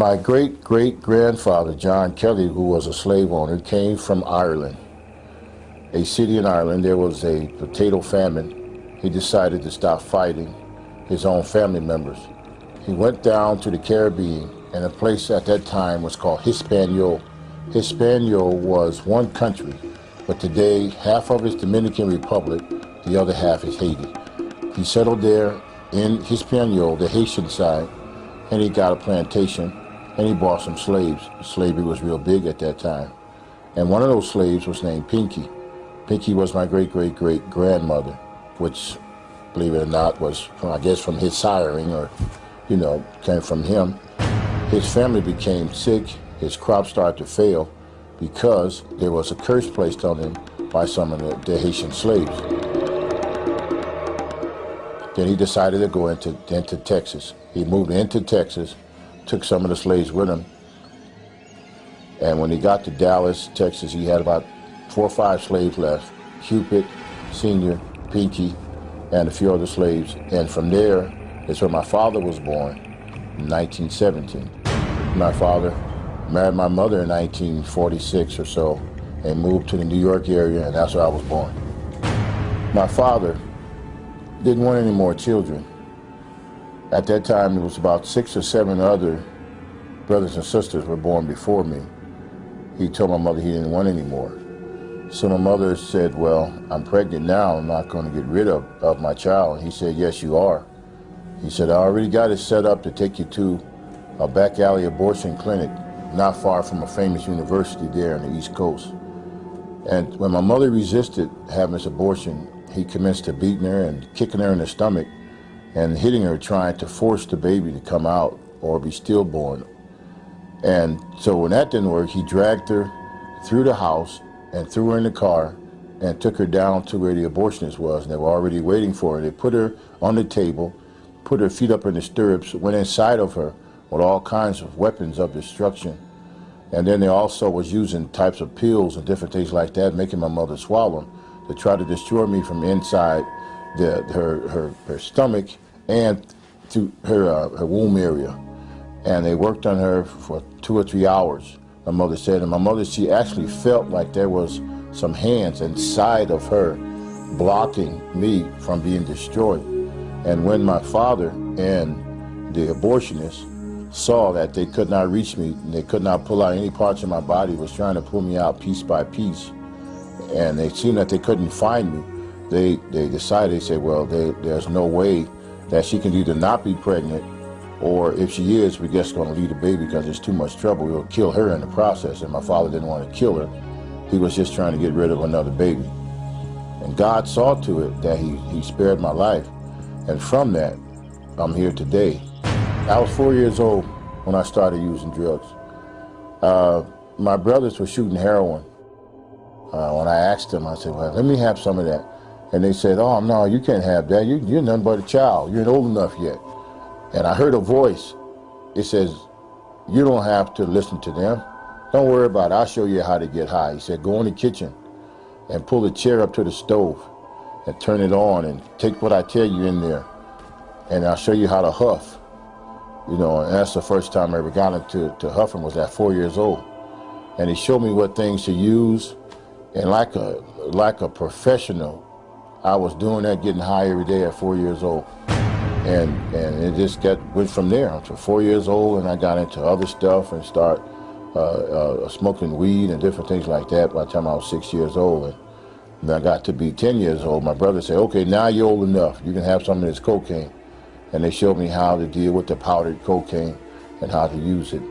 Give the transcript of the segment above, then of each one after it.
My great-great-grandfather, John Kelly, who was a slave owner, came from Ireland, a city in Ireland. There was a potato famine. He decided to stop fighting his own family members. He went down to the Caribbean, and a place at that time was called Hispaniola. Hispaniola was one country, but today half of it's Dominican Republic, the other half is Haiti. He settled there in Hispaniola, the Haitian side, and he got a plantation, and he bought some slaves. Slavery was real big at that time. And one of those slaves was named Pinky. Pinky was my great-great-great-grandmother, which, believe it or not, was, I guess, from his siring, or, you know, came from him. His family became sick. His crops started to fail because there was a curse placed on him by some of the Haitian slaves. Then he decided to go into Texas. He moved into Texas, took some of the slaves with him, and when he got to Dallas, Texas, he had about 4 or 5 slaves left: Cupid, Senior, Pinky, and a few other slaves. And from there is where my father was born in 1917. My father married my mother in 1946 or so and moved to the New York area, and that's where I was born. My father didn't want any more children. At that time, it was about 6 or 7 other brothers and sisters were born before me. He told my mother he didn't want any more. So my mother said, well, I'm pregnant now, I'm not going to get rid of my child. And he said, yes, you are. He said, I already got it set up to take you to a back alley abortion clinic not far from a famous university there on the East Coast. And when my mother resisted having this abortion, he commenced to beating her and kicking her in the stomach and hitting her, trying to force the baby to come out or be stillborn. And so when that didn't work, he dragged her through the house and threw her in the car and took her down to where the abortionist was, and they were already waiting for her. They put her on the table, put her feet up in the stirrups, went inside of her with all kinds of weapons of destruction. And then they also was using types of pills and different things like that, making my mother swallow them to try to destroy me from inside her stomach and through her womb area. And they worked on her for 2 or 3 hours, my mother said. And my mother, she actually felt like there was some hands inside of her blocking me from being destroyed. And when my father and the abortionist saw that they could not reach me, and they could not pull out any parts of my body, was trying to pull me out piece by piece, and they seen that they couldn't find me, they decided, they said, well, there's no way that she can either not be pregnant, or if she is, we're just going to leave the baby because it's too much trouble. We'll kill her in the process. And my father didn't want to kill her. He was just trying to get rid of another baby. And God saw to it that he spared my life. And from that, I'm here today. I was 4 years old when I started using drugs. My brothers were shooting heroin. When I asked them, I said, well, let me have some of that. And they said, oh, no, you can't have that. You're nothing but a child. You're not old enough yet. And I heard a voice. It says, you don't have to listen to them. Don't worry about it. I'll show you how to get high. He said, go in the kitchen and pull the chair up to the stove and turn it on and take what I tell you in there. And I'll show you how to huff. You know, and that's the first time I ever got into huffing, was at 4 years old. And he showed me what things to use. And like a professional, I was doing that, getting high every day at 4 years old. And it just went from there to 4 years old, and I got into other stuff and start smoking weed and different things like that by the time I was 6 years old. And when I got to be 10 years old, my brother said, okay, now you're old enough. You can have some of this cocaine. And they showed me how to deal with the powdered cocaine and how to use it.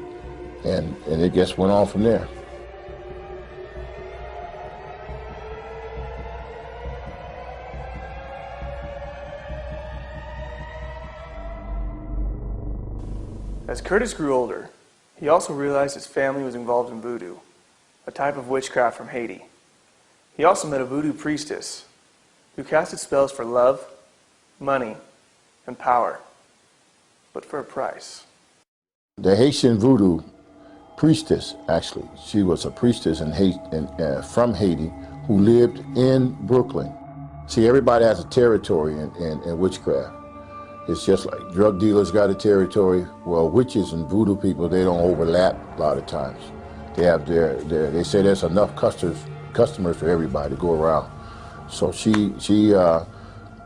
And it just went on from there. As Curtis grew older, he also realized his family was involved in voodoo, a type of witchcraft from Haiti. He also met a voodoo priestess who casted spells for love, money, and power, but for a price. The Haitian voodoo priestess, actually, she was a priestess from Haiti who lived in Brooklyn. See, everybody has a territory in witchcraft. It's just like drug dealers got a territory. Well, witches and voodoo people, they don't overlap a lot of times. They have they say there's enough customers for everybody to go around. So she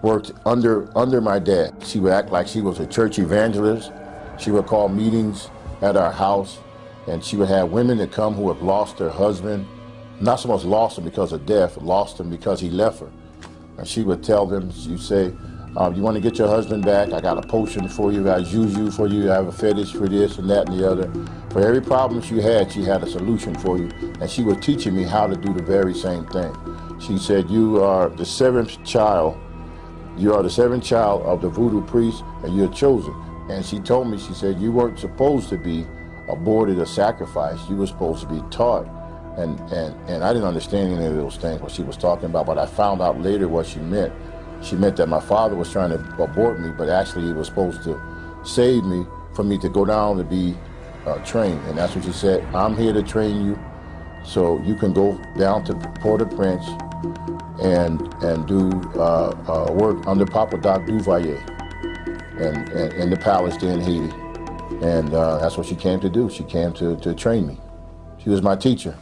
worked under my dad. She would act like she was a church evangelist. She would call meetings at our house, and she would have women that come who have lost their husband, not so much lost him because of death, lost him because he left her. And she would tell them, she'd say, you want to get your husband back? I got a potion for you, I got juju for you, I have a fetish for this and that and the other. For every problem she had a solution for you. And she was teaching me how to do the very same thing. She said, you are the seventh child. You are the seventh child of the voodoo priest, and you're chosen. And she told me, she said, you weren't supposed to be aborted or sacrificed. You were supposed to be taught. And I didn't understand any of those things, what she was talking about, but I found out later what she meant. She meant that my father was trying to abort me, but actually he was supposed to save me for me to go down to be trained. And that's what she said, I'm here to train you so you can go down to Port-au-Prince and do work under Papa Doc Duvalier and in the palace there in Haiti. And that's what she came to do. She came to train me. She was my teacher.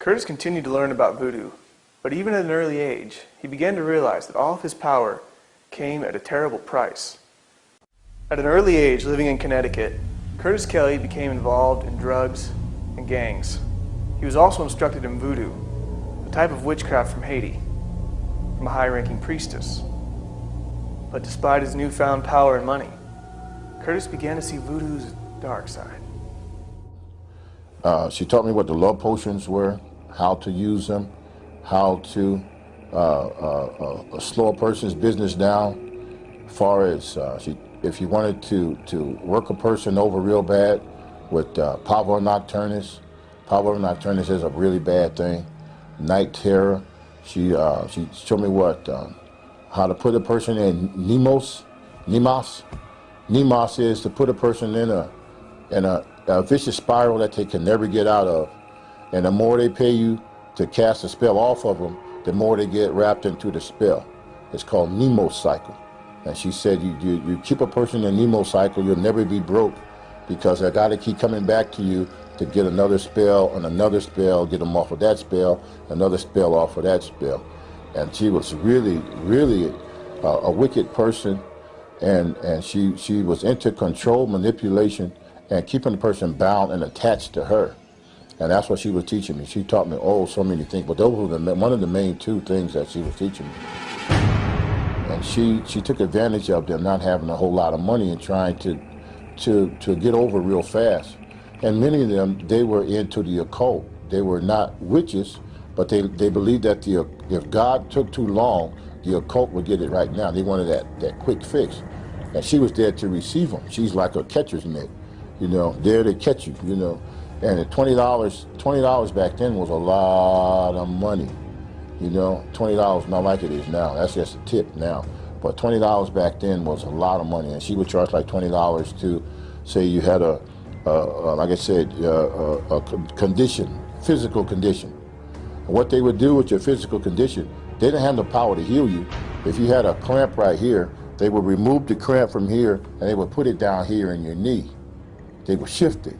Curtis continued to learn about voodoo, but even at an early age, he began to realize that all of his power came at a terrible price. At an early age, living in Connecticut, Curtis Kelly became involved in drugs and gangs. He was also instructed in voodoo, a type of witchcraft from Haiti, from a high-ranking priestess. But despite his newfound power and money, Curtis began to see voodoo's dark side. She taught me what the love potions were, how to use them, how to slow a person's business down. As far as if you wanted to work a person over real bad with pavor nocturnus. Pavor nocturnus is a really bad thing. Night terror. She showed me how to put a person in nemos. Nemos is to put a person in a vicious spiral that they can never get out of. And the more they pay you to cast a spell off of them, the more they get wrapped into the spell. It's called Nemo cycle. And she said, you keep a person in Nemo cycle, you'll never be broke, because they got to keep coming back to you to get another spell and another spell, get them off of that spell, another spell off of that spell. And she was really, really a wicked person, and she was into control, manipulation, and keeping the person bound and attached to her. And that's what she was teaching me. She taught me, so many things, but those were one of the main two things that she was teaching me. And she took advantage of them not having a whole lot of money and trying to get over real fast. And many of them, they were into the occult. They were not witches, but they believed that if God took too long, the occult would get it right now. They wanted that quick fix. And she was there to receive them. She's like a catcher's mitt, there to catch you, And at $20 back then was a lot of money, $20 not like it is now. That's just a tip now. But $20 back then was a lot of money. And she would charge like $20 to say you had like I said, a condition, physical condition. And what they would do with your physical condition, they didn't have the power to heal you. If you had a cramp right here, they would remove the cramp from here and they would put it down here in your knee. They would shift it,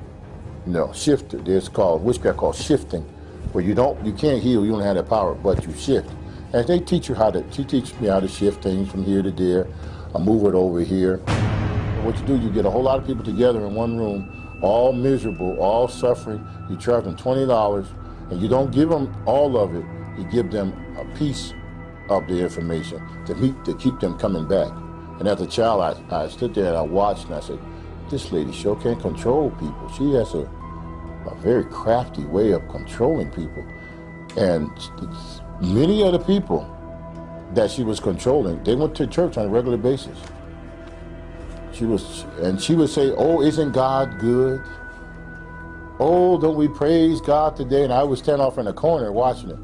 shift it. There's witchcraft called shifting, where you can't heal, you don't have that power, but you shift. And they teach me how to shift things from here to there. I move it over here. And what you do, you get a whole lot of people together in one room, all miserable, all suffering. You charge them $20, and you don't give them all of it. You give them a piece of the information to keep them coming back. And as a child, I stood there and I watched, and I said, this lady sure can control people. She has a very crafty way of controlling people. And many of the people that she was controlling, they went to church on a regular basis. She would say, isn't God good? Don't we praise God today? And I would stand off in the corner watching it.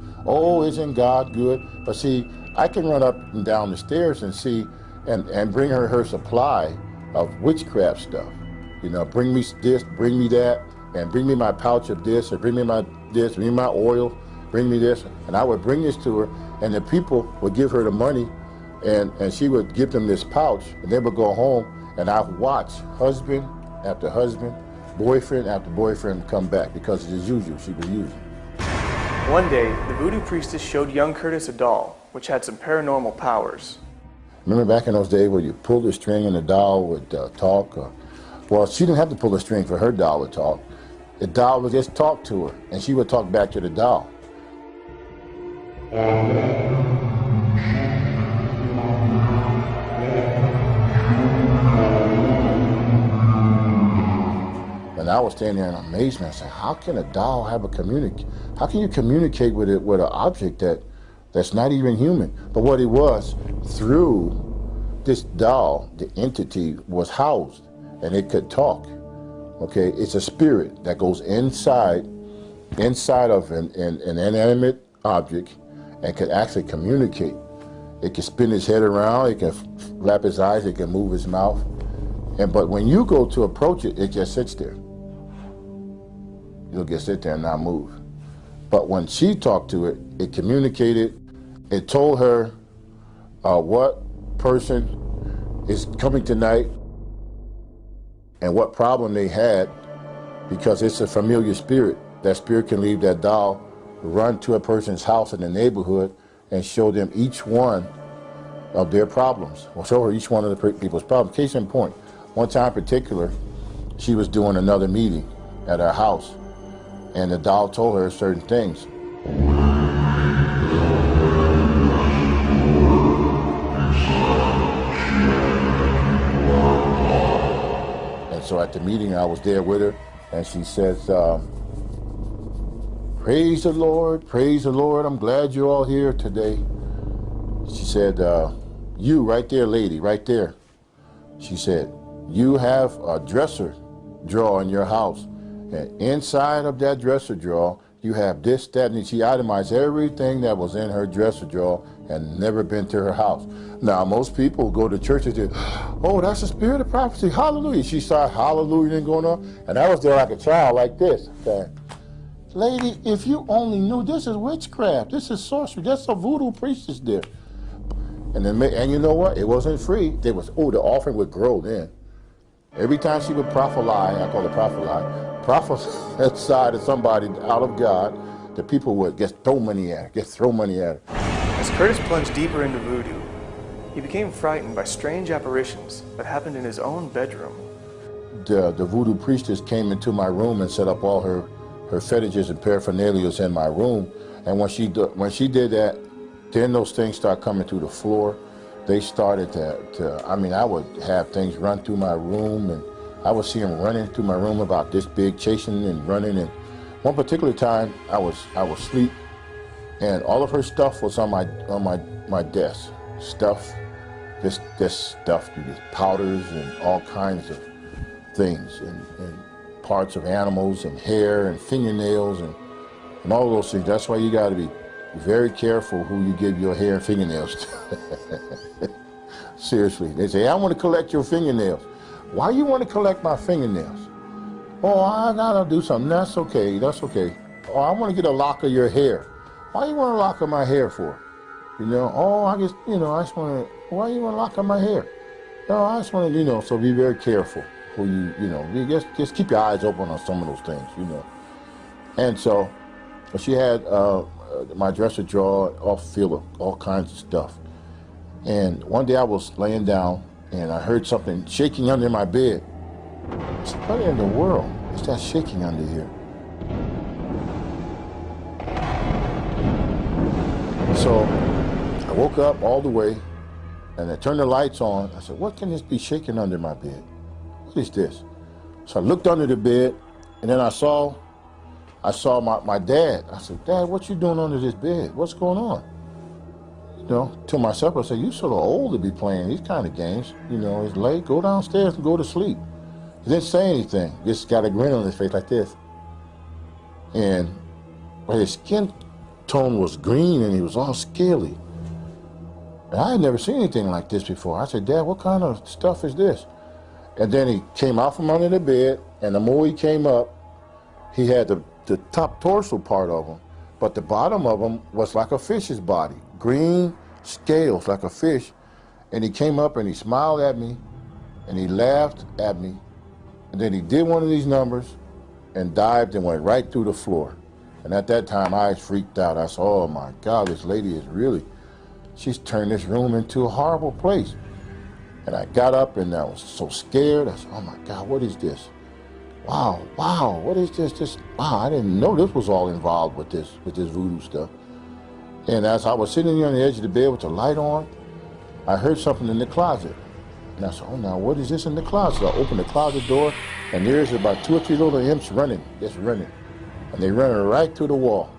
Isn't God good? But see, I can run up and down the stairs and see, and bring her supply of witchcraft stuff. Bring me this, bring me that, and bring me my pouch of this, or bring me bring me my oil, bring me this. And I would bring this to her, and the people would give her the money, And she would give them this pouch, and they would go home, and I would watch husband after husband, boyfriend after boyfriend come back, because as usual, she was using. One day, the voodoo priestess showed young Curtis a doll, which had some paranormal powers. Remember back in those days where you pulled the string and the doll would talk? Well, she didn't have to pull the string for her doll to talk. The doll would just talk to her, and she would talk back to the doll. And I was standing there in amazement. I said, how can a doll have how can you communicate with an object that's not even human? But what it was, through this doll, the entity was housed, and it could talk. Okay, it's a spirit that goes inside of an inanimate object and can actually communicate. It can spin his head around, it can flap his eyes, it can move his mouth. But when you go to approach it, it just sits there. It'll just sit there and not move. But when she talked to it, it communicated. It told her what person is coming tonight and what problem they had, because it's a familiar spirit. That spirit can leave that doll, run to a person's house in the neighborhood, and show them each one of their problems, or show her each one of the people's problems. Case in point, one time in particular, she was doing another meeting at her house, and the doll told her certain things. And so at the meeting, I was there with her, and she says, praise the Lord, I'm glad you're all here today. She said, you right there, lady, right there. She said, you have a dresser drawer in your house. And inside of that dresser drawer, you have this, that, and she itemized everything that was in her dresser drawer and never been to her house. Now, most people go to church and say, oh, that's the spirit of prophecy, hallelujah. She started hallelujah and going on, and I was there like a child like this. Okay. Lady, if you only knew, this is witchcraft, this is sorcery, that's a voodoo priestess there. And you know what, it wasn't free. The offering would grow then. Every time she would prophesy, I call it prophesy to somebody out of God, the people would just throw money at her, As Curtis plunged deeper into voodoo, he became frightened by strange apparitions that happened in his own bedroom. The voodoo priestess came into my room and set up all her fetishes and paraphernalia in my room, and when she did that, then those things started coming through the floor. They started I would have things run through my room, and I would see them running through my room about this big, chasing and running. And one particular time, I was asleep, and all of her stuff was on my desk. This stuff, these powders and all kinds of things, and parts of animals and hair and fingernails and all those things. That's why you got to be very careful who you give your hair and fingernails to. Seriously, they say, I want to collect your fingernails. Why you want to collect my fingernails? Oh, I gotta do something. That's okay. Oh, I want to get a lock of your hair. Why you want a lock of my hair for? Oh, I just want to, why you want a lock of my hair? No, I just want to, so be very careful who you just keep your eyes open on some of those things, And so she had my dresser drawer all filled with all kinds of stuff. And one day I was laying down and I heard something shaking under my bed. I said, what in the world is that shaking under here? So I woke up all the way and I turned the lights on. I said, what can this be shaking under my bed? What is this? So I looked under the bed, and then I saw my dad. I said, Dad, what you doing under this bed? What's going on? To myself, I said, you sort of old to be playing these kind of games. It's late, go downstairs and go to sleep. He didn't say anything, just got a grin on his face like this. But his skin tone was green and he was all scaly. And I had never seen anything like this before. I said, Dad, what kind of stuff is this? And then he came out from under the bed, and the more he came up, he had the top torso part of him, but the bottom of him was like a fish's body. Green scales like a fish, And he came up and he smiled at me, and he laughed at me, and then he did one of these numbers and dived and went right through the floor. And at that time, I freaked out. I said, oh my God, this lady is really, she's turned this room into a horrible place. And I got up and I was so scared. I said, oh my God, what is this? Wow, what is this? Wow, I didn't know this was all involved with this voodoo stuff. And as I was sitting here on the edge of the bed with the light on, I heard something in the closet. And I said, oh, now what is this in the closet? I opened the closet door, and there's about 2 or 3 little imps running, just running. And they ran right through the wall.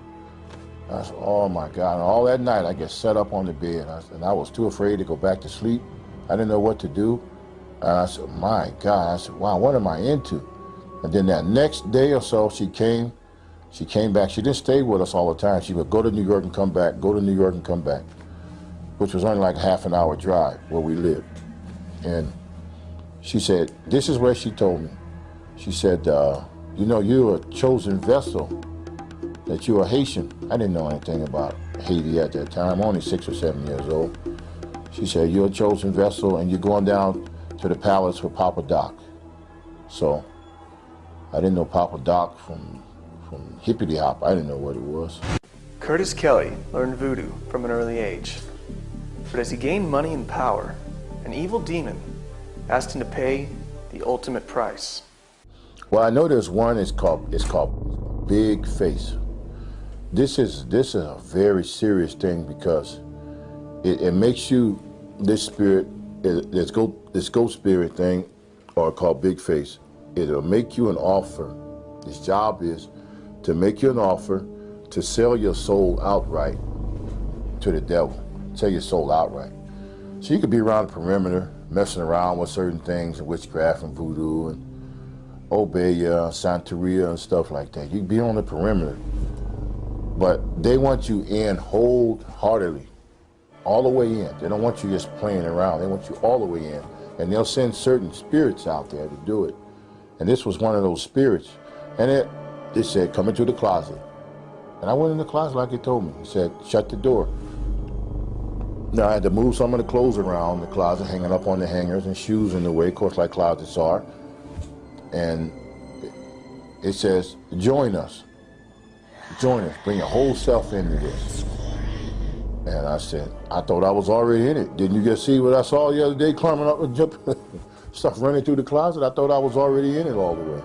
I said, oh my God. And all that night, I get set up on the bed. And I was too afraid to go back to sleep. I didn't know what to do. And I said, my God. I said, wow, what am I into? And then that next day or so, she came back. She didn't stay with us all the time. She would go to New York and come back, go to New York and come back, which was only like a half-an-hour drive where we lived. And she said, this is where she told me. She said, you know, you're a chosen vessel, that you're a Haitian. I didn't know anything about Haiti at that time. I'm only 6 or 7 years old. She said, you're a chosen vessel, and you're going down to the palace with Papa Doc. So I didn't know Papa Doc from Hippity Hop. I didn't know what it was. Curtis Kelly learned voodoo from an early age. But as he gained money and power, an evil demon asked him to pay the ultimate price. Well, I know there's one. It's called Big Face. This is a very serious thing because it makes you, this spirit, this ghost spirit thing, or called Big Face. It'll make you an offer. His job is to make you an offer to sell your soul outright to the devil. Sell your soul outright. So you could be around the perimeter, messing around with certain things, witchcraft and voodoo and obeya, santeria and stuff like that. You can be on the perimeter. But they want you in wholeheartedly, all the way in. They don't want you just playing around. They want you all the way in. And they'll send certain spirits out there to do it. And this was one of those spirits. And it said, come into the closet. And I went in the closet like he told me. He said, shut the door. Now I had to move some of the clothes around the closet, hanging up on the hangers, and shoes in the way, of course, like closets are. And it says, join us. Join us. Bring your whole self into this. And I said, I thought I was already in it. Didn't you just see what I saw the other day, climbing up and jumping, stuff running through the closet? I thought I was already in it all the way.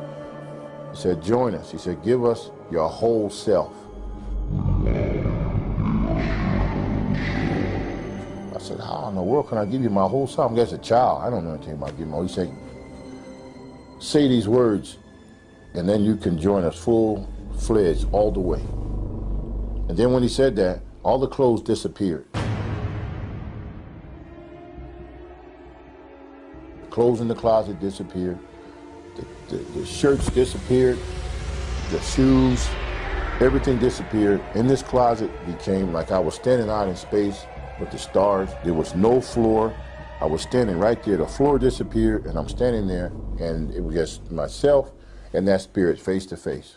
He said, join us. He said, give us your whole self. I said, how in the world can I give you my whole self? I'm just a child. I don't know anything about giving my whole. He said, say these words, and then you can join us full-fledged all the way. And then when he said that, all the clothes disappeared. The clothes in the closet disappeared. The shirts disappeared. The shoes, everything disappeared. In this closet became like I was standing out in space with the stars. There was no floor. I was standing right there. The floor disappeared, and I'm standing there, and it was just myself and that spirit face to face.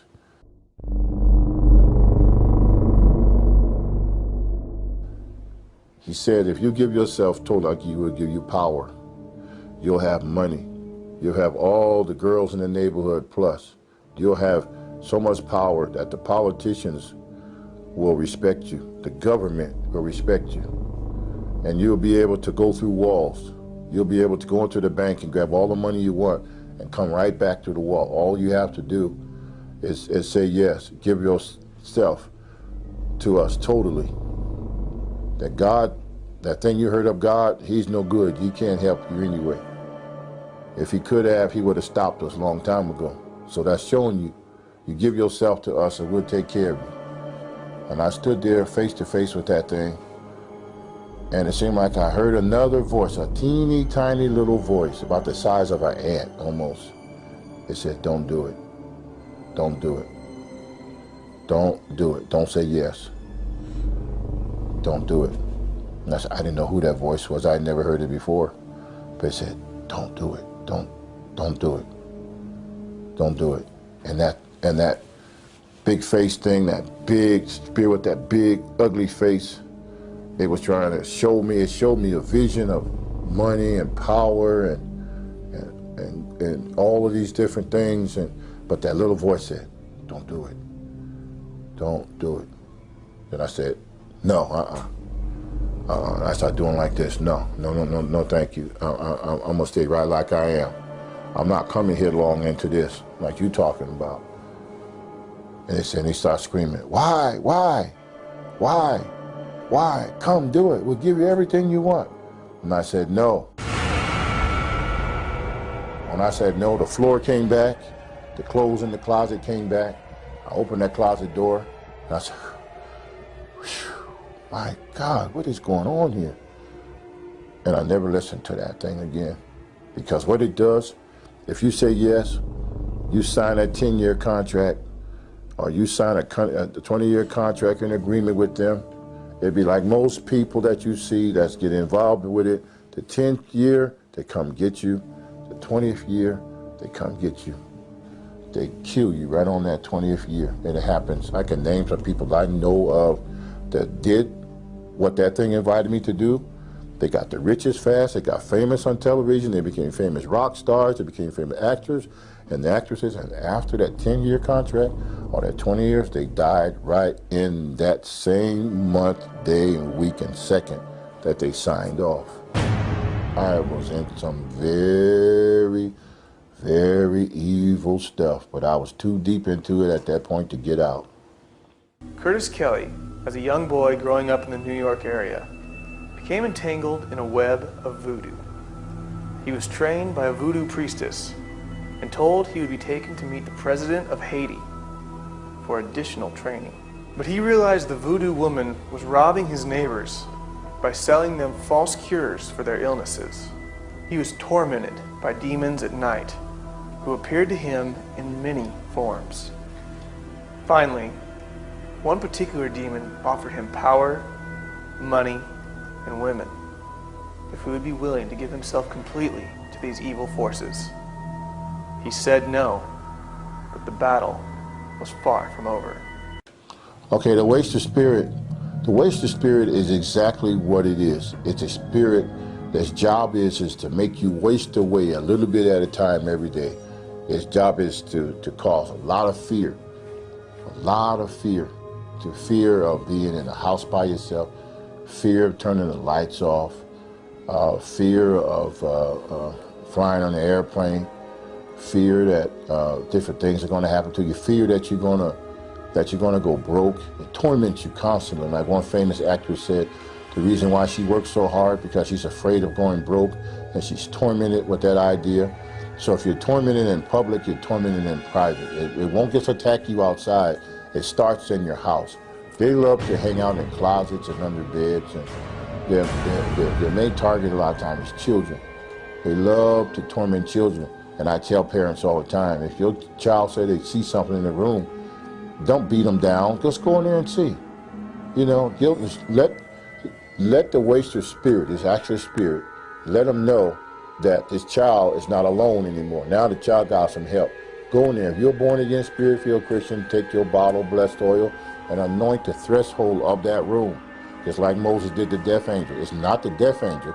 He said, if you give yourself totally, he will give you power. You'll have money. You'll have all the girls in the neighborhood plus. You'll have so much power that the politicians will respect you. The government will respect you. And you'll be able to go through walls. You'll be able to go into the bank and grab all the money you want and come right back to the wall. All you have to do is say yes. Give yourself to us totally. That God, that thing you heard of God, he's no good. He can't help you anyway. If he could have, he would have stopped us a long time ago. So that's showing you, you give yourself to us and we'll take care of you. And I stood there face to face with that thing, and it seemed like I heard another voice, a teeny tiny little voice, about the size of an ant almost. It said, don't do it. Don't do it. Don't do it. Don't say yes. Don't do it. And I didn't know who that voice was. I had never heard it before. But it said, don't do it. Don't do it. Don't do it. And that big face thing, that big spirit with that big ugly face, it was trying to show me, it showed me a vision of money and power and all of these different things, but that little voice said, don't do it. Don't do it. Then I said, no, I started doing like this. No, thank you. I'm gonna stay right like I am. I'm not coming headlong into this like you talking about. And he started screaming, why? Come do it. We'll give you everything you want. And I said, no. When I said no, the floor came back, the clothes in the closet came back. I opened that closet door, and I said, my God, what is going on here? And I never listened to that thing again. Because what it does, if you say yes, you sign that 10-year contract, or you sign a 20-year contract and agreement with them, it'd be like most people that you see that's getting involved with it. The 10th year, they come get you. The 20th year, they come get you. They kill you right on that 20th year. And it happens. I can name some people I know of that did what that thing invited me to do. They got the richest fast. They got famous on television. They became famous rock stars. They became famous actors and actresses. And after that 10-year contract or that 20 years, they died right in that same month, day, and week, and second that they signed off. I was in some very, very evil stuff, but I was too deep into it at that point to get out. Curtis Kelly, as a young boy growing up in the New York area, became entangled in a web of voodoo. He was trained by a voodoo priestess and told he would be taken to meet the president of Haiti for additional training. But he realized the voodoo woman was robbing his neighbors by selling them false cures for their illnesses. He was tormented by demons at night who appeared to him in many forms. Finally, one particular demon offered him power, money, and women if he would be willing to give himself completely to these evil forces. He said no, but the battle was far from over. Okay, the waster spirit. The waster spirit is exactly what it is. It's a spirit that's job is to make you waste away a little bit at a time every day. Its job is to cause a lot of fear. To fear of being in a house by yourself, fear of turning the lights off, fear of flying on an airplane, fear that different things are going to happen to you, fear that you're going to go broke. It torments you constantly. Like one famous actress said, the reason why she works so hard because she's afraid of going broke, and she's tormented with that idea. So if you're tormented in public, you're tormented in private. It won't just attack you outside. It starts in your house. They love to hang out in closets and under beds, and their main target a lot of times is children. They love to torment children. And I tell parents all the time, if your child say they see something in the room, don't beat them down. Just go in there and see. You know, let the waster spirit, this actual spirit, let them know that this child is not alone anymore. Now the child got some help. Go in there. If you're born again, spirit-filled Christian, take your bottle of blessed oil and anoint the threshold of that room, just like Moses did the death angel. It's not the death angel,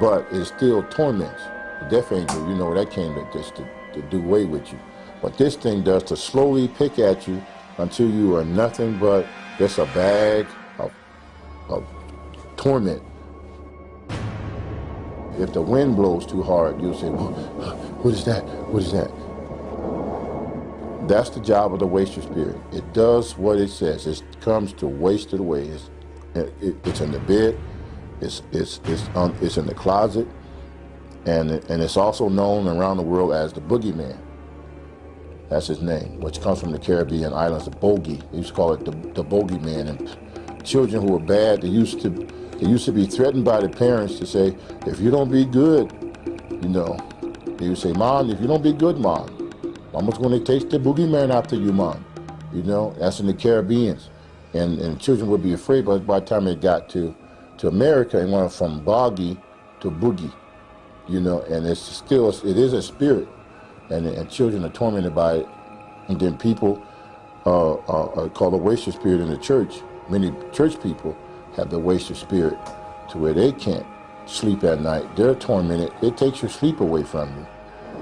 but it still torments. The death angel, you know, that came to do away with you. What this thing does to slowly pick at you until you are nothing but just a bag of torment. If the wind blows too hard, you'll say, what is that? What is that? That's the job of the waster spirit. It does what it says. It comes to waste it away. It's in the bed. It's in the closet. And it's also known around the world as the boogeyman. That's his name, which comes from the Caribbean islands, the bogey. They used to call it the bogeyman. And children who were bad, they used to be threatened by the parents to say, if you don't be good, you know, they would say, Mom, if you don't be good, Mom, Mama's going to take the boogeyman after you, Mom. You know, that's in the Caribbean. And children would be afraid, but by the time they got to America, it went from boggy to boogie. You know, and it is a spirit, and children are tormented by it. And then people are called the waster spirit in the church. Many church people have the waster spirit to where they can't sleep at night. They're tormented. It takes your sleep away from you.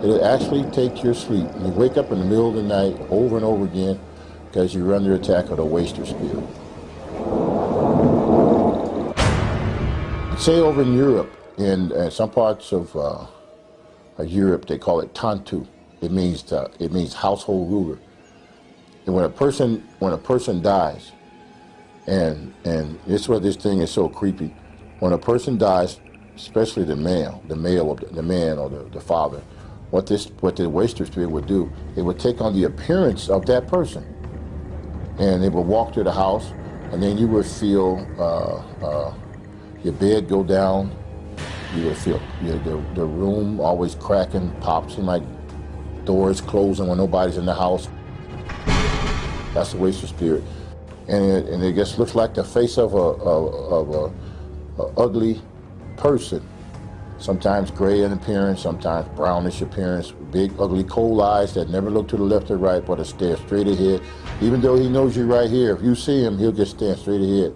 It'll actually take your sleep. You wake up in the middle of the night over and over again because you're under attack of the waster spirit. Say over in Europe, in some parts of Europe, they call it tantu. It means household ruler. And when a person dies, and it's why this thing is so creepy. When a person dies, especially the man or the father, what the waster spirit would do, it would take on the appearance of that person, and they would walk to the house, and then you would feel your bed go down. You would feel the room always cracking, pops, and like doors closing when nobody's in the house. That's the waster spirit, and it just looks like the face of a ugly person. Sometimes gray in appearance, sometimes brownish appearance, big ugly cold eyes that never look to the left or right but stare straight ahead. Even though he knows you right here, if you see him, he'll just stand straight ahead,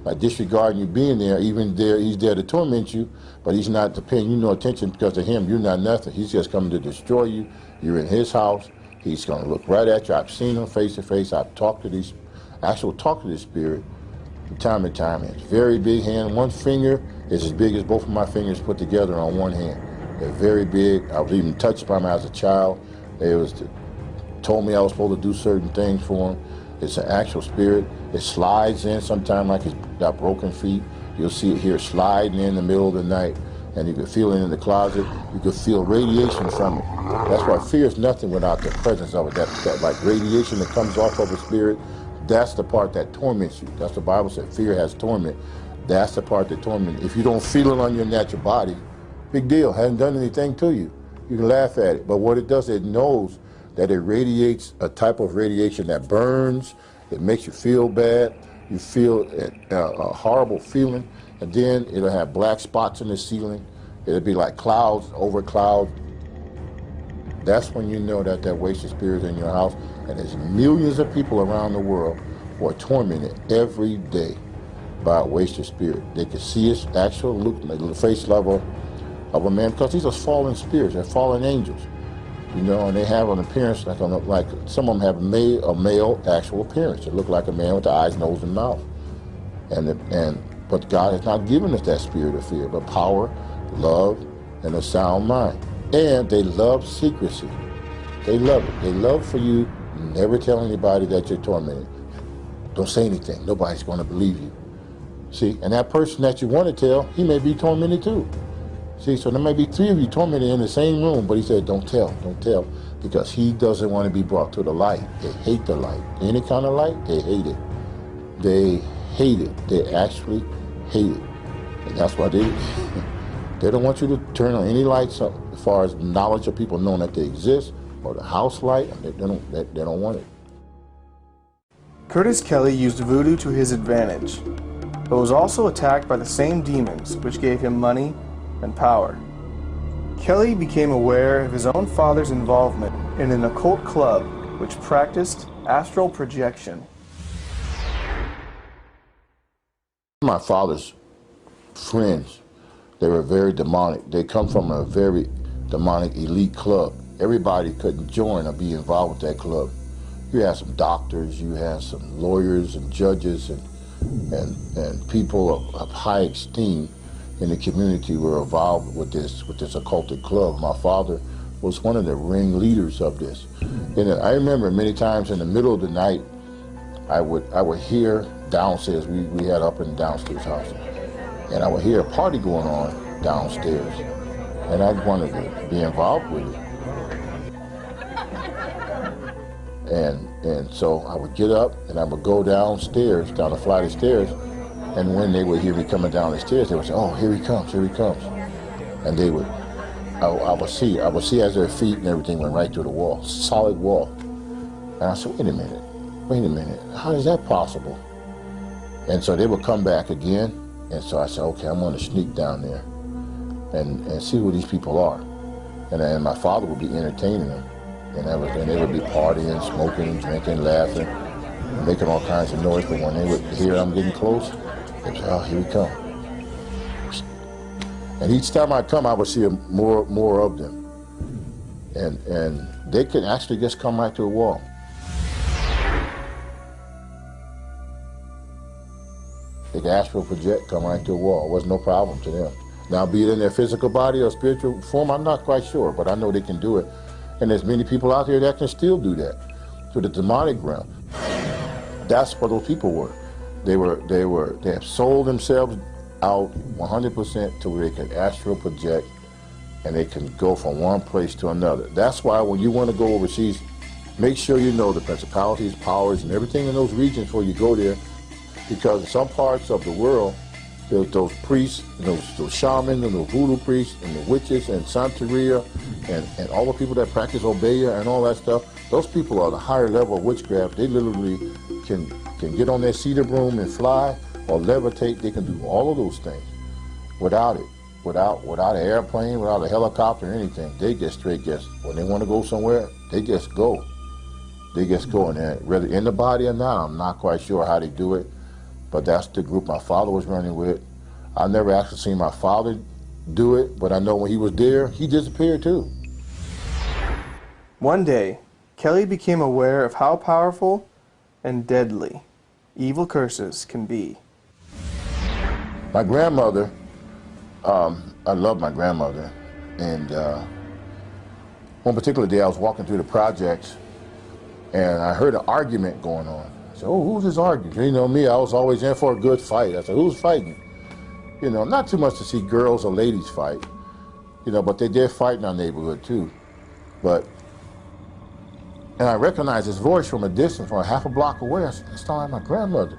like disregarding you being there. Even there, he's there to torment you, but he's not paying you no attention because to him, you're not nothing. He's just coming to destroy you. You're in his house. He's going to look right at you. I've seen him face to face. I've talked to this spirit from time to time. It's very big hand. One finger is as big as both of my fingers put together on one hand. They're very big. I was even touched by him as a child. Told me I was supposed to do certain things for him. It's an actual spirit. It slides in sometimes like it's got broken feet. You'll see it here sliding in the middle of the night, and you can feel it in the closet. You can feel radiation from it. That's why fear is nothing without the presence of it. That like radiation that comes off of a spirit, that's the part that torments you. That's what the Bible said. Fear has torment. That's the part that torments you. If you don't feel it on your natural body, big deal. Hasn't done anything to you. You can laugh at it. But what it does, it knows that it radiates a type of radiation that burns. It makes you feel bad. You feel a horrible feeling. And then it'll have black spots in the ceiling. It'll be like clouds over clouds. That's when you know that waster spirit is in your house. And there's millions of people around the world who are tormented every day by a waster spirit. They can see its actual look, the face level of a man, because these are fallen spirits. They're fallen angels, you know, and they have an appearance like some of them have a male actual appearance. They look like a man with the eyes, nose, and mouth. But God has not given us that spirit of fear, but power, love, and a sound mind. And they love secrecy. They love it. They love for you never tell anybody that you're tormented. Don't say anything. Nobody's going to believe you. See, and that person that you want to tell, he may be tormented too. See, so there may be three of you tormented in the same room, but he said, don't tell, because he doesn't want to be brought to the light. They hate the light. Any kind of light, they hate it. They hate it. They actually hate it. And that's why they don't want you to turn on any lights up as far as knowledge of people knowing that they exist, or the house light. They don't want it. Curtis Kelly used voodoo to his advantage, but was also attacked by the same demons which gave him money and power. Kelly became aware of his own father's involvement in an occult club which practiced astral projection. My father's friends, they were very demonic. They come from a very demonic elite club. Everybody couldn't join or be involved with that club. You had some doctors, you had some lawyers and judges and people of high esteem in the community were involved with this occultic club. My father was one of the ringleaders of this. And I remember many times in the middle of the night, I would hear downstairs. We had up and downstairs house, and I would hear a party going on downstairs, and I wanted to be involved with it. And so I would get up and I would go downstairs, down the flight of stairs, and when they would hear me coming down the stairs, they would say, "Oh, here he comes, here he comes." And I would see as their feet and everything went right through the wall, solid wall. And I said, wait a minute, how is that possible? And so they would come back again, and so I said, okay, I'm going to sneak down there and see who these people are. And my father would be entertaining them. And they would be partying, smoking, drinking, laughing, making all kinds of noise. But when they would hear I'm getting close, they would say, "Oh, here we come." And each time I come, I would see more of them. And they could actually just come right to a wall. They could astral project, come right to a wall. It was no problem to them. Now, be it in their physical body or spiritual form, I'm not quite sure, but I know they can do it. And there's many people out there that can still do that. To the demonic realm. That's what those people were. They have sold themselves out 100% to where they can astral project and they can go from one place to another. That's why when you want to go overseas, make sure you know the principalities, powers, and everything in those regions before you go there, because in some parts of the world, there's those priests, those shamans, and those voodoo priests, and the witches, and Santeria, and all the people that practice obeya and all that stuff. Those people are the higher level of witchcraft. They literally can get on their cedar broom and fly or levitate. They can do all of those things without it. Without an airplane, without a helicopter or anything. They just straight when they want to go somewhere, they just go. They just go, and whether in the body or not, I'm not quite sure how they do it, but that's the group my father was running with. I never actually seen my father do it, but I know when he was there, he disappeared too. One day, Kelly became aware of how powerful and deadly evil curses can be. My grandmother, I love my grandmother, and one particular day I was walking through the projects and I heard an argument going on. I said, oh, who's this arguing? You know me, I was always in for a good fight. I said, who's fighting? You know, not too much to see girls or ladies fight, you know, but they did fight in our neighborhood too. And I recognized his voice from a distance, from a half a block away. I said, it's not like my grandmother.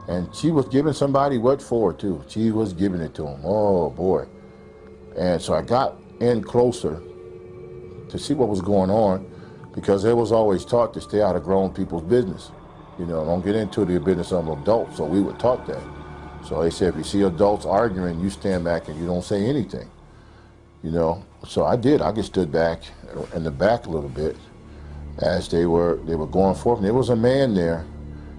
And she was giving somebody what for, too. She was giving it to him. Oh, boy. And so I got in closer to see what was going on, because they was always taught to stay out of grown people's business. You know, don't get into the business of adults. So we were taught that. So they said, if you see adults arguing, you stand back and you don't say anything. You know, so I did. I just stood back in the back a little bit as they were going forth. And there was a man there.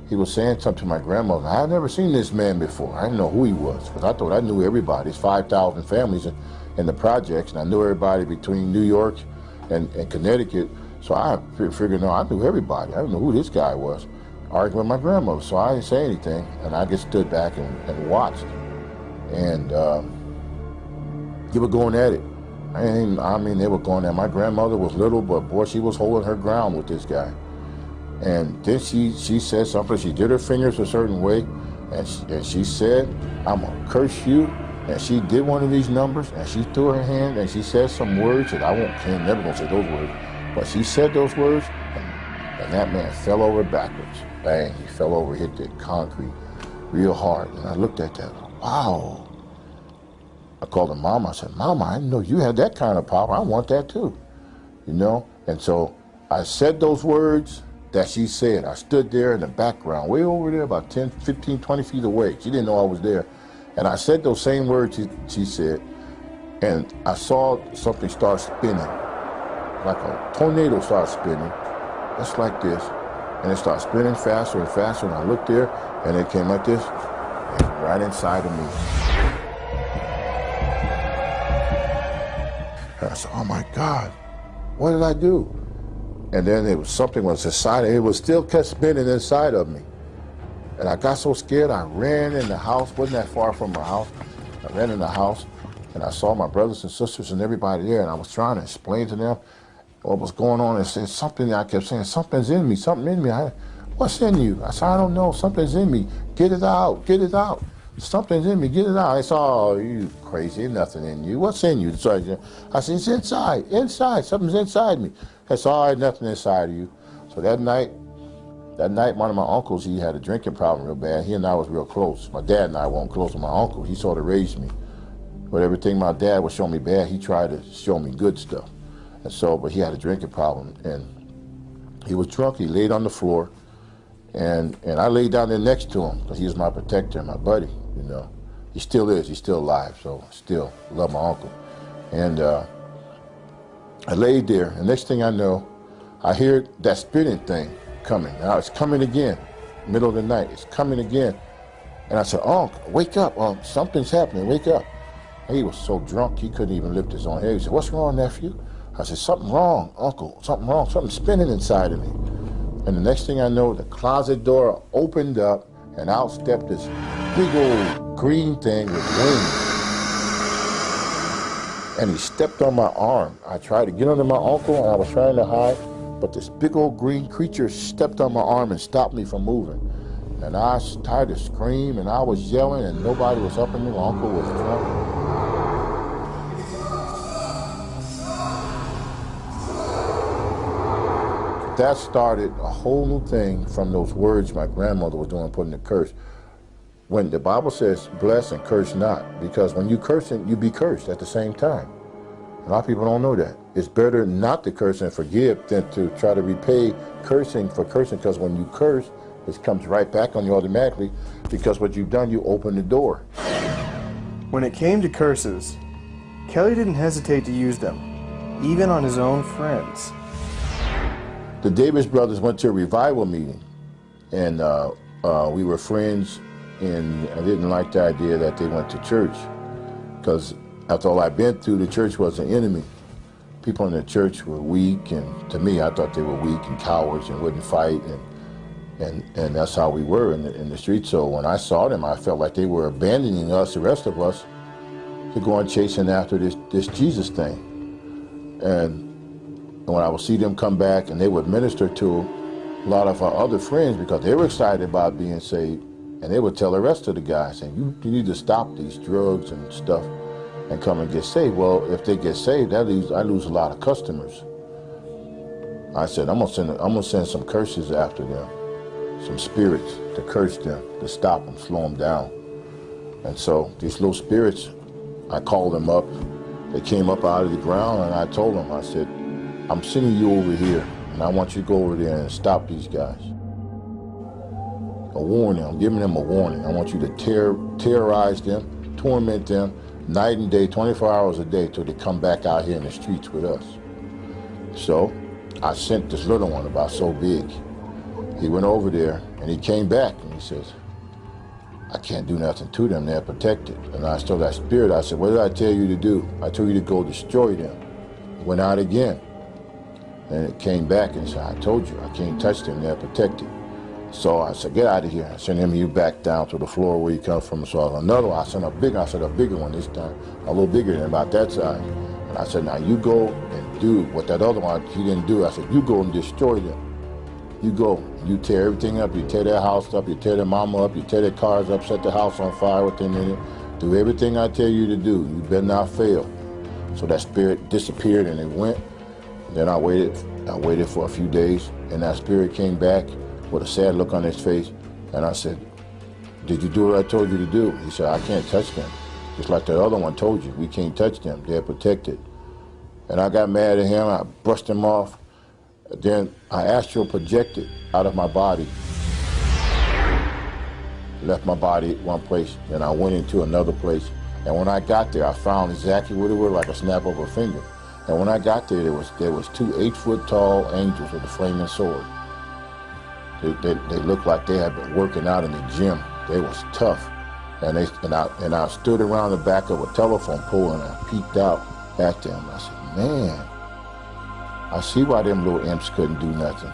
He was saying something to my grandmother. I had never seen this man before. I didn't know who he was, because I thought I knew everybody. There's 5,000 families in the projects, and I knew everybody between New York and Connecticut. So I figured, no, I knew everybody. I didn't know who this guy was, arguing with my grandmother. So I didn't say anything, and I just stood back and watched. And they were going at it. I mean, they were going at it. My grandmother was little, but boy, she was holding her ground with this guy. And then she said something. She did her fingers a certain way, and she said, I'm gonna curse you. And she did one of these numbers, and she threw her hand, and she said some words that I'm never gonna say those words, but she said those words, and that man fell over backwards. Bang, he fell over, hit the concrete real hard. And I looked at that, wow. I called her Mama. I said, Mama, I didn't know you had that kind of power. I want that too, you know? And so I said those words that she said. I stood there in the background, way over there, about 10, 15, 20 feet away. She didn't know I was there. And I said those same words she said, and I saw something start spinning, like a tornado start spinning, just like this. And it started spinning faster and faster, and I looked there, and it came like this, and right inside of me. And I said, oh my God, what did I do? And then something was inside, it was still kept spinning inside of me. And I got so scared, I ran in the house, wasn't that far from our house. I ran in the house, and I saw my brothers and sisters and everybody there, and I was trying to explain to them what was going on. And said something, I kept saying, something's in me, something in me. What's in you? I said, I don't know, something's in me. Get it out, get it out. Something's in me, get it out. I said, oh, you crazy, there's nothing in you. What's in you? I said, it's inside, something's inside me. I said, all right, nothing inside of you. So that night, one of my uncles, he had a drinking problem real bad. He and I was real close. My dad and I weren't close, but my uncle, he sort of raised me. But everything my dad was showing me bad, he tried to show me good stuff. And so, but he had a drinking problem, and he was drunk. He laid on the floor, and I laid down there next to him, because he was my protector and my buddy, you know. He still is, he's still alive, so still love my uncle. And I laid there, and next thing I know, I hear that spinning thing coming. Now it's coming again, middle of the night, it's coming again. And I said, Unc, wake up, Unc, something's happening, wake up. He was so drunk he couldn't even lift his own head. He said, "What's wrong, nephew?" I said, "Something wrong, uncle, something wrong, something spinning inside of me." And the next thing I know, the closet door opened up and out stepped this big old green thing with wings. And he stepped on my arm. I tried to get under my uncle and I was trying to hide, but this big old green creature stepped on my arm and stopped me from moving. And I started to scream and I was yelling and nobody was up in me. My uncle was drunk. That started a whole new thing from those words my grandmother was doing, putting the curse. When the Bible says bless and curse not, because when you cursing, you be cursed at the same time. A lot of people don't know that. It's better not to curse and forgive than to try to repay cursing for cursing, because when you curse, it comes right back on you automatically, because what you've done, you open the door. When it came to curses, Kelly didn't hesitate to use them, even on his own friends. The Davis brothers went to a revival meeting, and we were friends, and I didn't like the idea that they went to church, because after all I'd been through, the church was an enemy. People in the church were weak, and to me, I thought they were weak and cowards and wouldn't fight, and that's how we were in the street. So when I saw them, I felt like they were abandoning us, the rest of us, to go on chasing after this Jesus thing. And when I would see them come back and they would minister to a lot of our other friends because they were excited about being saved, and they would tell the rest of the guys, saying, you need to stop these drugs and stuff and come and get saved. Well, if they get saved, I lose a lot of customers. I said, I'm gonna send some curses after them, some spirits to curse them, to stop them, slow them down. And so these little spirits, I called them up. They came up out of the ground, and I told them, I said, I'm sending you over here, and I want you to go over there and stop these guys. A warning, I'm giving them a warning. I want you to terrorize them, torment them, night and day, 24 hours a day, till they come back out here in the streets with us. So I sent this little one about so big. He went over there, and he came back, and he says, I can't do nothing to them, they're protected. And I told that spirit, I said, what did I tell you to do? I told you to go destroy them. Went out again. And it came back and said, I told you, I can't touch them, they're protected. So I said, get out of here. I sent him, you back down to the floor where you come from. So another one, I sent a bigger one this time, a little bigger than about that size. And I said, now you go and do what that other one, he didn't do. I said, you go and destroy them. You go, you tear everything up, you tear their house up, you tear their mama up, you tear their cars up, set the house on fire with them in it. Do everything I tell you to do. You better not fail. So that spirit disappeared and it went. Then I waited for a few days, and that spirit came back with a sad look on his face, and I said, did you do what I told you to do? He said, I can't touch them. Just like the other one told you, we can't touch them, they're protected. And I got mad at him, I brushed him off. Then I astral projected out of my body. Left my body at one place, then I went into another place. And when I got there, I found exactly what it was, like a snap of a finger. And when I got there, there was 2 8-foot-tall angels with a flaming sword. They looked like they had been working out in the gym. They was tough. And I stood around the back of a telephone pole and I peeked out at them. I said, man, I see why them little imps couldn't do nothing.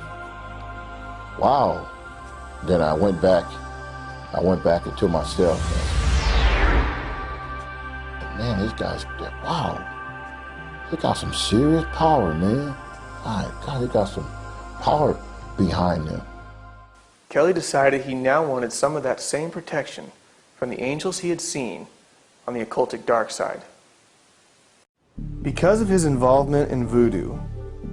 Wow. Then I went back into myself. And, man, these guys, wow. They got some serious power, man. My God, they got some power behind them. Kelly decided he now wanted some of that same protection from the angels he had seen on the occultic dark side. Because of his involvement in voodoo,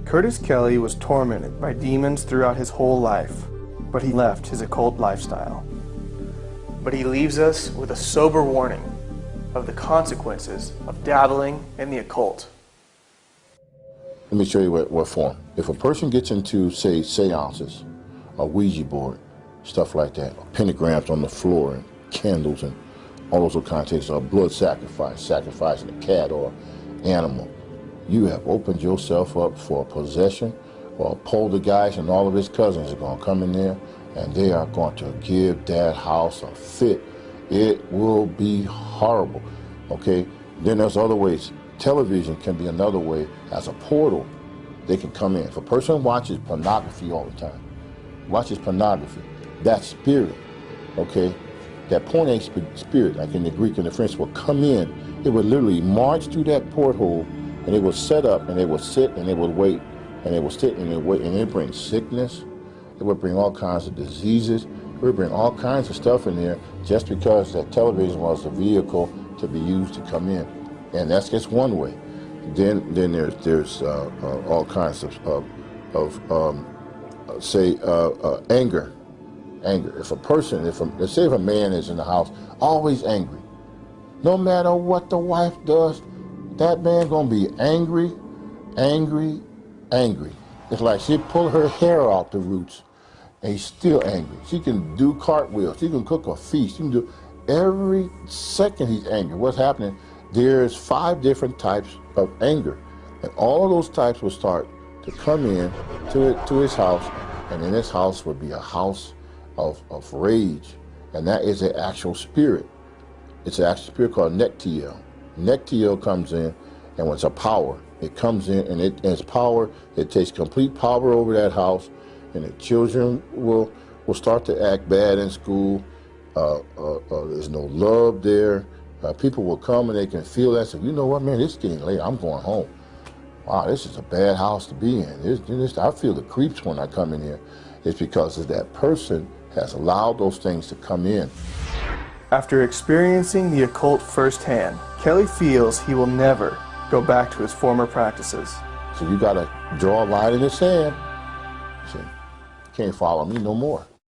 Curtis Kelly was tormented by demons throughout his whole life, but he left his occult lifestyle. But he leaves us with a sober warning of the consequences of dabbling in the occult. Let me show you what form. If a person gets into, say, seances, a Ouija board, stuff like that, or pentagrams on the floor, and candles, and all those kinds of things, or blood sacrificing a cat or animal, you have opened yourself up for a possession, or a poltergeist, and all of his cousins are going to come in there, and they are going to give that house a fit. It will be horrible, okay? Then there's other ways. Television can be another way. As a portal, they can come in. If a person watches pornography all the time, watches pornography, that spirit, okay, that porn ain't spirit, like in the Greek and the French, will come in. It would literally march through that porthole, and it will set up, and it will sit, and it will wait, and it will sit, and it will wait, and it brings sickness. It would bring all kinds of diseases. It would bring all kinds of stuff in there just because that television was a vehicle to be used to come in. And that's just one way. Then there's all kinds of anger. Anger. If a person, let's say if a man is in the house, always angry, no matter what the wife does, that man gonna be angry, angry, angry. It's like she pull her hair out the roots, and he's still angry. She can do cartwheels. She can cook a feast. She can do every second he's angry. What's happening? There's 5 different types of anger, and all of those types will start to come in to his house, and in this house would be a house of rage, and that is an actual spirit. It's an actual spirit called Nektiel. Nektiel comes in, and when it's a power, it comes in, and its power, it takes complete power over that house, and the children will start to act bad in school. There's no love there. People will come and they can feel that. So, you know what, man, it's getting late. I'm going home. Wow, this is a bad house to be in. I feel the creeps when I come in here. It's because of that person has allowed those things to come in. After experiencing the occult firsthand, Kelly feels he will never go back to his former practices. So you got to draw a line in the sand. See, you can't follow me no more.